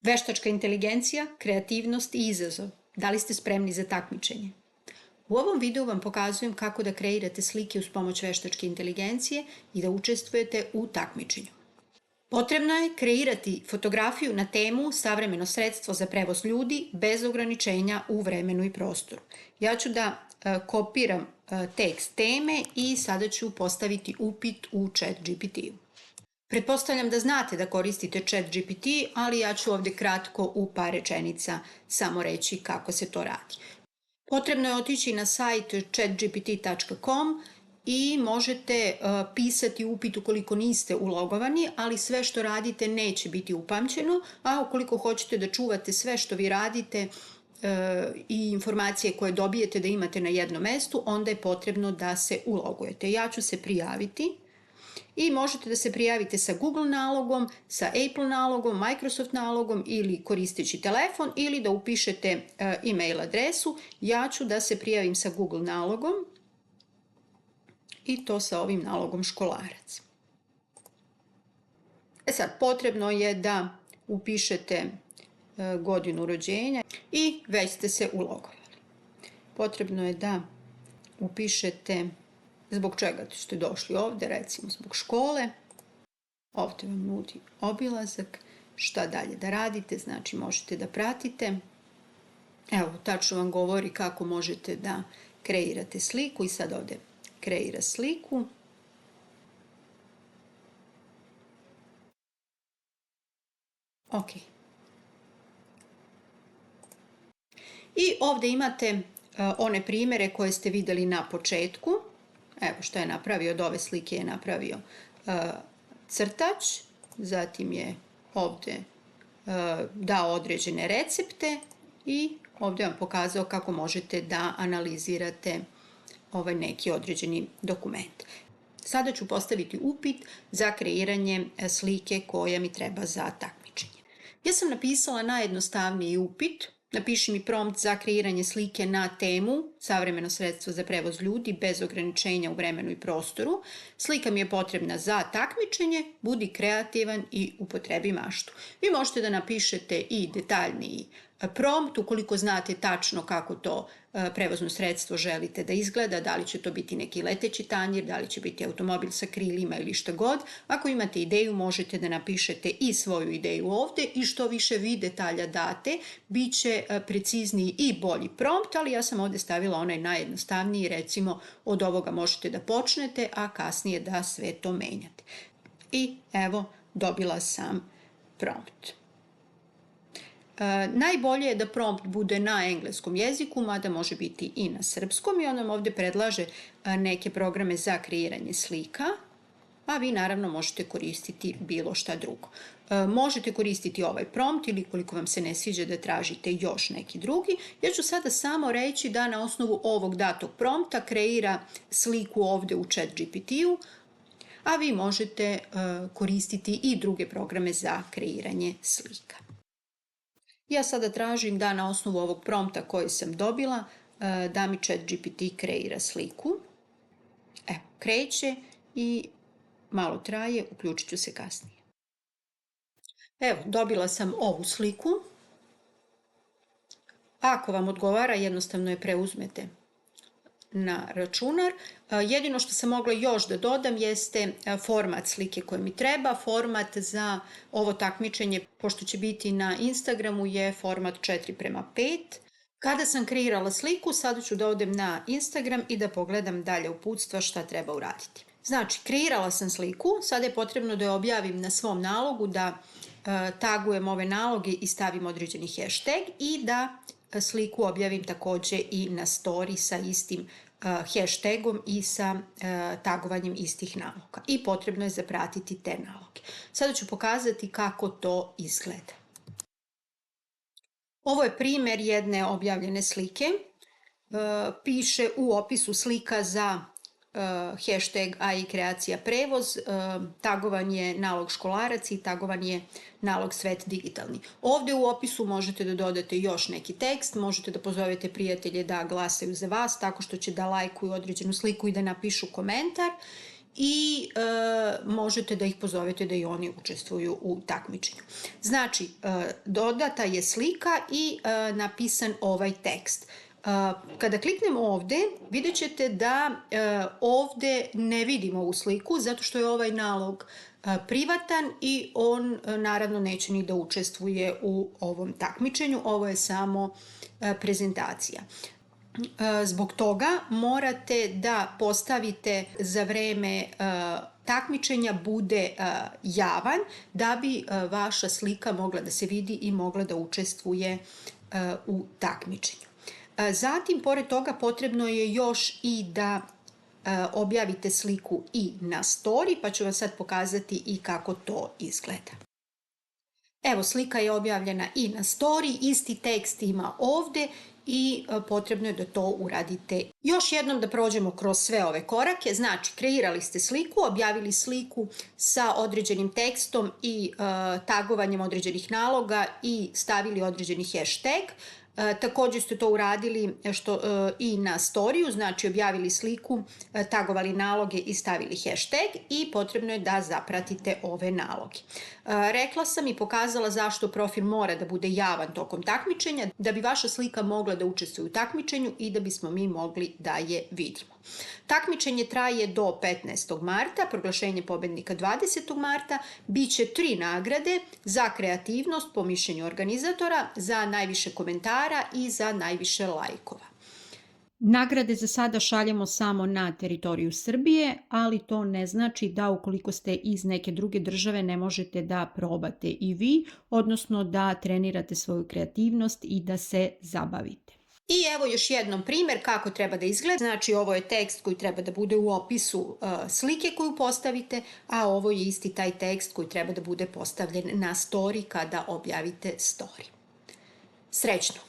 Veštačka inteligencija, kreativnost i izazov. Da li ste spremni za takmičenje? U ovom videu vam pokazujem kako da kreirate slike uz pomoć veštačke inteligencije i da učestvujete u takmičenju. Potrebno je kreirati fotografiju na temu savremeno sredstvo za prevoz ljudi bez ograničenja u vremenu i prostoru. Ja ću da kopiram tekst teme i sada ću postaviti upit u ChatGPT-u. Pretpostavljam da znate da koristite ChatGPT, ali ja ću ovde kratko u par rečenica samo reći kako se to radi. Potrebno je otići na sajt chatgpt.com i možete pisati upit ukoliko niste ulogovani, ali sve što radite neće biti upamćeno, a ukoliko hoćete da čuvate sve što vi radite i informacije koje dobijete da imate na jednom mestu, onda je potrebno da se ulogujete. Ja ću se prijaviti i možete da se prijavite sa Google nalogom, sa Apple nalogom, Microsoft nalogom ili koristeći telefon ili da upišete e-mail adresu. Ja ću da se prijavim sa Google nalogom i to sa ovim nalogom školarac. Sad, potrebno je da upišete godinu rođenja i već ste se ulogovali. Potrebno je da upišete zbog čega ste došli ovde, recimo zbog škole. Ovde vam nudi obilazak, šta dalje da radite, znači možete da pratite. Evo, tačno vam govori kako možete da kreirate sliku i sad ovde kreira sliku. Ok. I ovde imate one primere koje ste videli na početku. Evo što je napravio, od ove slike je napravio crtač, zatim je ovde dao određene recepte i ovde vam pokazao kako možete da analizirate ovaj neki određeni dokument. Sada ću postaviti upit za kreiranje slike koja mi treba za takmičenje. Ja sam napisala najjednostavniji upit. Napiši mi prompt za kreiranje slike na temu savremeno sredstvo za prevoz ljudi bez ograničenja u vremenu i prostoru. Slika mi je potrebna za takmičenje, budi kreativan i upotrebi maštu. Vi možete da napišete i detaljniji prompt ukoliko znate tačno kako to prevozno sredstvo želite da izgleda, da li će to biti neki leteći tanjir, da li će biti automobil sa krilima ili šta god. Ako imate ideju, možete da napišete i svoju ideju ovde i što više vi detalja date, bit će precizniji i bolji prompt, ali ja sam ovde stavila onaj najjednostavniji, recimo od ovoga možete da počnete, a kasnije da sve to menjate. I evo, dobila sam prompt. Najbolje je da prompt bude na engleskom jeziku, mada može biti i na srpskom i on nam ovde predlaže neke programe za kreiranje slika, a vi naravno možete koristiti bilo šta drugo. Možete koristiti ovaj prompt ili koliko vam se ne sviđa da tražite još neki drugi. Ja ću sada samo reći da na osnovu ovog datog prompta kreira sliku ovde u ChatGPT-u, a vi možete koristiti i druge programe za kreiranje slika. Ja sada tražim da na osnovu ovog prompta koji sam dobila da mi ChatGPT kreira sliku. Evo, kreće i malo traje, uključit ću se kasnije. Evo, dobila sam ovu sliku. Ako vam odgovara, jednostavno je preuzmete na računar. Jedino što sam mogla još da dodam jeste format slike koji mi treba. Format za ovo takmičenje, pošto će biti na Instagramu, je format 4:5. Kada sam kreirala sliku, sada ću da odem na Instagram i da pogledam dalje uputstva šta treba uraditi. Znači, kreirala sam sliku, sada je potrebno da je objavim na svom nalogu, da tagujem ove naloge i stavim određeni hashtag i da sliku objavim takođe i na story sa istim hashtagom i sa tagovanjem istih naloga. I potrebno je zapratiti te naloge. Sada ću pokazati kako to izgleda. Ovo je primer jedne objavljene slike. Piše u opisu slika za hashtag AI kreacija prevoz, tagovan je nalog školarac i tagovan je nalog svet digitalni. Ovde u opisu možete da dodate još neki tekst, možete da pozovete prijatelje da glasaju za vas tako što će da lajkuju određenu sliku i da napišu komentar i možete da ih pozovete da i oni učestvuju u takmičenju. Znači, dodata je slika i napisan ovaj tekst. Kada kliknemo ovde, vidjet ćete da ovde ne vidimo ovu sliku zato što je ovaj nalog privatan i on naravno neće ni da učestvuje u ovom takmičenju. Ovo je samo prezentacija. Zbog toga morate da postavite za vreme takmičenja bude javan da bi vaša slika mogla da se vidi i mogla da učestvuje u takmičenju. Zatim, pored toga, potrebno je još i da objavite sliku i na story, pa ću vam sad pokazati i kako to izgleda. Evo, slika je objavljena i na story, isti tekst ima ovde i potrebno je da to uradite. Još jednom da prođemo kroz sve ove korake. Znači, kreirali ste sliku, objavili sliku sa određenim tekstom i tagovanjem određenih naloga i stavili određeni hashtag. Takođe ste to uradili i na storiju, znači objavili sliku, tagovali naloge i stavili hashtag i potrebno je da zapratite ove naloge. Rekla sam i pokazala zašto profil mora da bude javan tokom takmičenja, da bi vaša slika mogla da učestvuje u takmičenju i da bismo mi mogli da je vidimo. Takmičenje traje do 15. marta, proglašenje pobednika 20. marta, biće 3 nagrade za kreativnost po mišljenju organizatora, za najviše komentara i za najviše lajkova. Nagrade za sada šaljemo samo na teritoriju Srbije, ali to ne znači da ukoliko ste iz neke druge države ne možete da probate i vi, odnosno da trenirate svoju kreativnost i da se zabavite. I evo još jednom primjer kako treba da izgleda. Znači, ovo je tekst koji treba da bude u opisu slike koju postavite, a ovo je isti taj tekst koji treba da bude postavljen na story kada objavite story. Srećno!